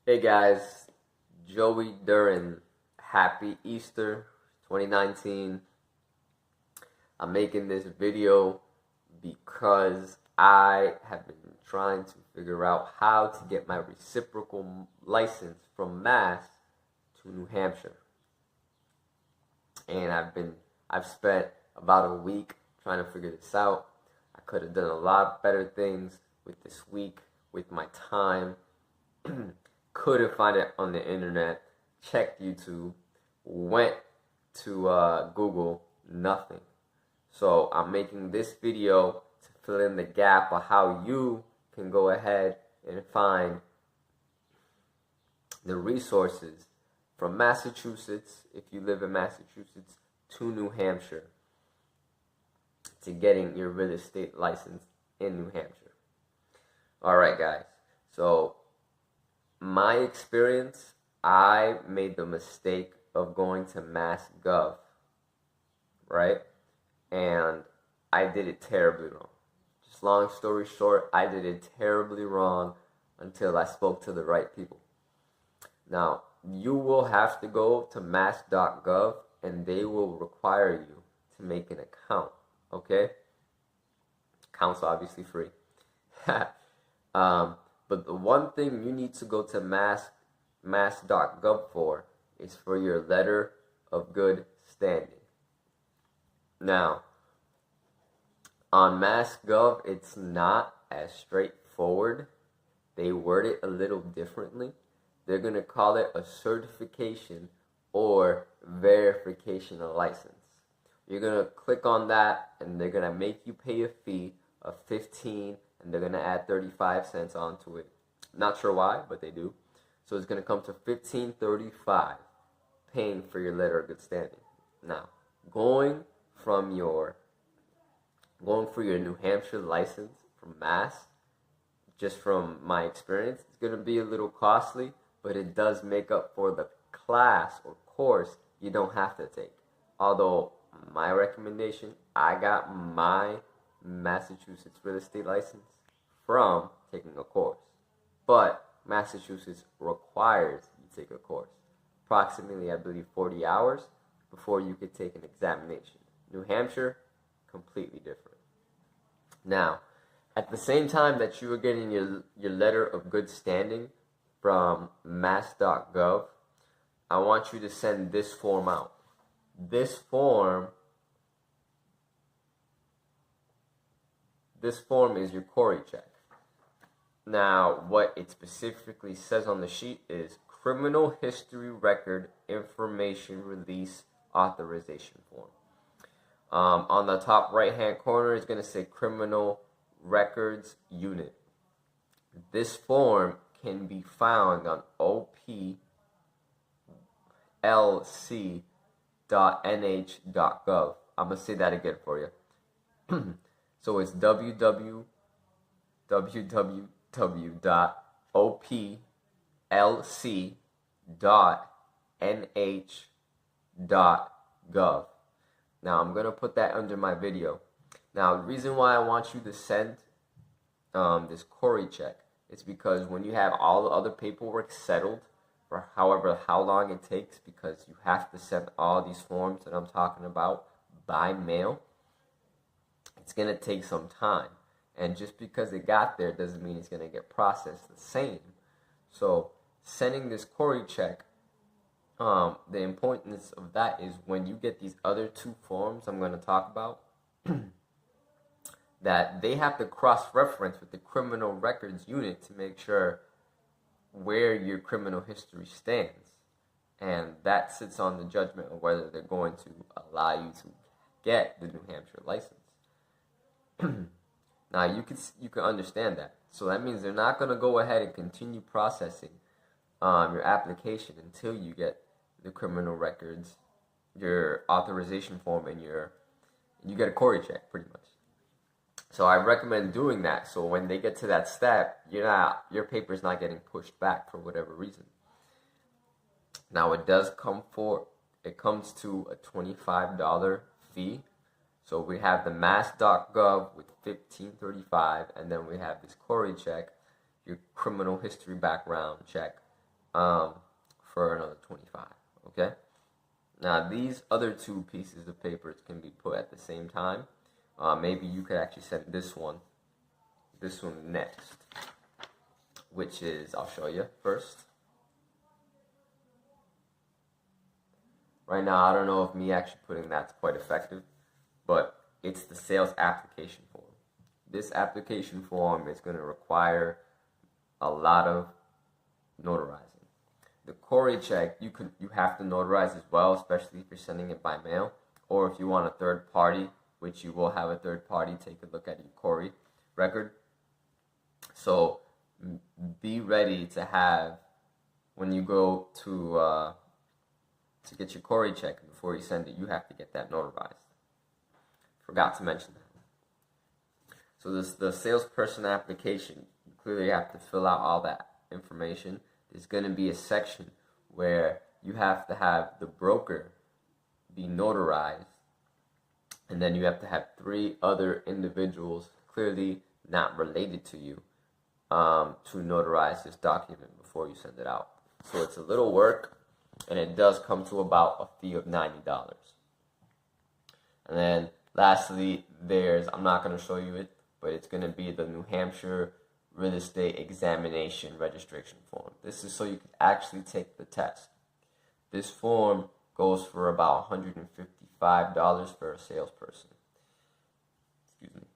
Hey guys, Joey Duran. Happy Easter 2019. I'm making this video because I have been trying to figure out how to get my reciprocal license from Mass to New Hampshire. And I've spent about a week trying to figure this out. I could have done a lot better things with this week, with my time. Couldn't find it on the internet, checked YouTube, went to Google, nothing. So I'm making this video to fill in the gap of how you can go ahead and find the resources from Massachusetts, if you live in Massachusetts, to New Hampshire to getting your real estate license in New Hampshire. All right, guys. So my experience, I made the mistake of going to MassGov, right? And I did it terribly wrong. Just long story short, I did it terribly wrong until I spoke to the right people. Now, you will have to go to mass.gov and they will require you to make an account, okay? Account's obviously free. But the one thing you need to go to mass.gov for is for your letter of good standing. Now, on MassGov, it's not as straightforward. They word it a little differently. They're going to call it a certification or verification of license. You're going to click on that, and they're going to make you pay a fee of $15, and they're going to add 35 cents onto it. Not sure why, but they do. So it's going to come to $15.35 paying for your letter of good standing. Now, going for your New Hampshire license from Mass, just from my experience, it's going to be a little costly, but it does make up for the class or course you don't have to take. Although, my recommendation, I got my Massachusetts real estate license from taking a course. But Massachusetts requires you take a course. Approximately, I believe, 40 hours before you could take an examination. New Hampshire, completely different. Now, at the same time that you are getting your letter of good standing from mass.gov, I want you to send this form out. This form is your Corey check. Now, what it specifically says on the sheet is Criminal History Record Information Release Authorization Form. On the top right-hand corner is going to say Criminal Records Unit. This form can be found on oplc.nh.gov. I'm going to say that again for you. So it's www.oplc.nh.gov. Now, I'm going to put that under my video. Now, the reason why I want you to send this Corey check is because when you have all the other paperwork settled for how long it takes, because you have to send all these forms that I'm talking about by mail, it's going to take some time. And just because it got there doesn't mean it's going to get processed the same. So sending this Corey check, the importance of that is when you get these other two forms I'm going to talk about, that they have to cross-reference with the Criminal Records Unit to make sure where your criminal history stands. And that sits on the judgment of whether they're going to allow you to get the New Hampshire license. Now, you can understand that. So that means they're not going to go ahead and continue processing your application until you get the criminal records, your authorization form, and you get a Corey check, pretty much. So I recommend doing that. So when they get to that step, your paper's not getting pushed back for whatever reason. Now it comes to a $25 fee. So we have the mass.gov with $15.35, and then we have this Corey check, your criminal history background check, for another 25. Okay. Now these other two pieces of paper can be put at the same time. Maybe you could actually send this one next, which is, I'll show you first. Right now, I don't know if me actually putting that's quite effective, but it's the sales application form. This application form is going to require a lot of notarizing. The Corey check, you have to notarize as well, especially if you're sending it by mail, or if you want a third party, which you will have a third party take a look at your Corey record. So be ready to have, when you go to get your Corey check, before you send it, you have to get that notarized. Forgot to mention that. So the salesperson application, you clearly have to fill out all that information. There's going to be a section where you have to have the broker be notarized, and then you have to have 3 other individuals clearly not related to you to notarize this document before you send it out. So it's a little work, and it does come to about a fee of $90. And then lastly, I'm not going to show you it, but it's going to be the New Hampshire Real Estate Examination Registration Form. This is so you can actually take the test. This form goes for about $155 for a salesperson. Excuse me.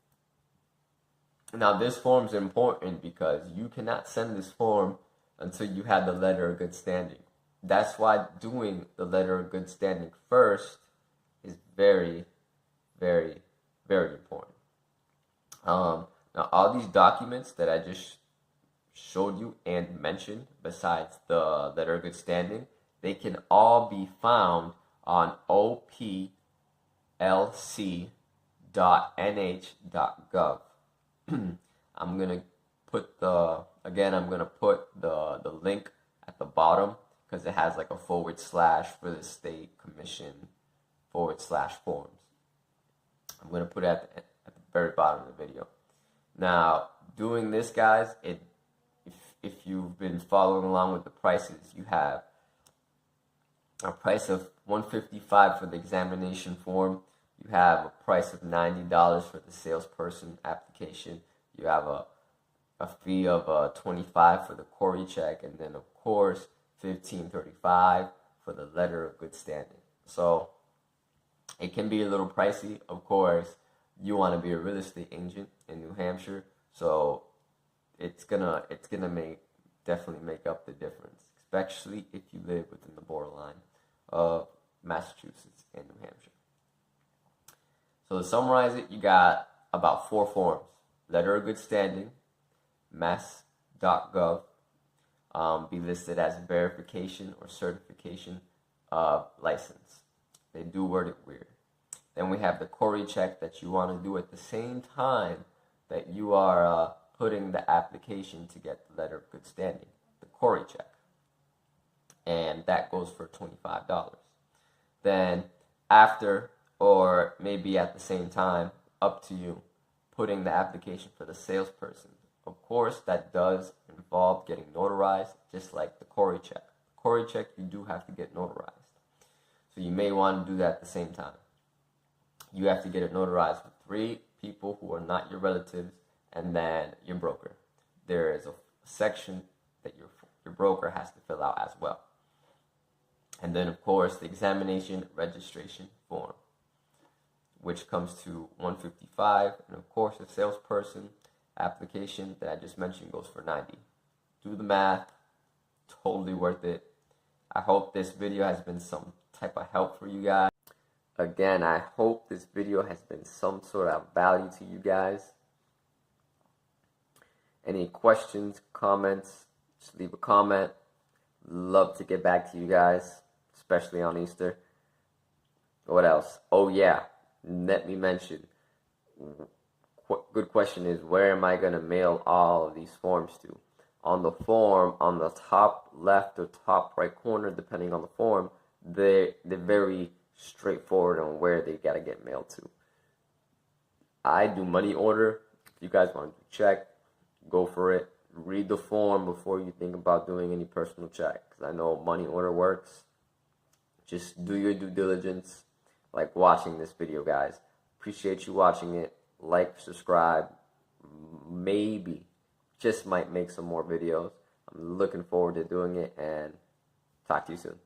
Now this form is important because you cannot send this form until you have the letter of good standing. That's why doing the letter of good standing first is very, very, very important. Now, all these documents that I just showed you and mentioned, besides the letter of good standing, they can all be found on oplc.nh.gov. I'm gonna put the link at the bottom, because it has like a / for the state commission /forms. I'm going to put it at the very bottom of the video. Now, doing this, guys, if you've been following along with the prices, you have a price of $155 for the examination form. You have a price of $90 for the salesperson application. You have a fee of $25 for the Corey check, and then of course $15.35 for the letter of good standing. So it can be a little pricey. Of course, you want to be a real estate agent in New Hampshire, so it's gonna definitely make up the difference, especially if you live within the borderline of Massachusetts and New Hampshire. So to summarize it, you got about 4 forms: letter of good standing, mass.gov, be listed as verification or certification of license. They do word it weird. Then we have the Corey check that you want to do at the same time that you are putting the application to get the letter of good standing, the Corey check. And that goes for $25. Then after, or maybe at the same time, up to you, putting the application for the salesperson. Of course, that does involve getting notarized, just like the Corey check. The Corey check, you do have to get notarized. So you may want to do that at the same time. You have to get it notarized with 3 people who are not your relatives, and then your broker. There is a section that your broker has to fill out as well. And then, of course, the examination registration form, which comes to $155, and of course, the salesperson application that I just mentioned goes for $90. Do the math. Totally worth it. I hope this video has been some type of help for you guys. Again, I hope this video has been some sort of value to you guys. Any questions, comments, just leave a comment. Love to get back to you guys, especially on Easter. What else? Oh yeah, let me mention. Good question is, where am I going to mail all of these forms to? On the form, on the top left or top right corner, depending on the form, they're very straightforward on where they got to get mailed to. I do money order. If you guys want to check, go for it. read the form before you think about doing any personal check. Because I know money order works. Just do your due diligence, like watching this video, guys. Appreciate you watching it. Like, subscribe. Maybe, just might make some more videos. I'm looking forward to doing it, and talk to you soon.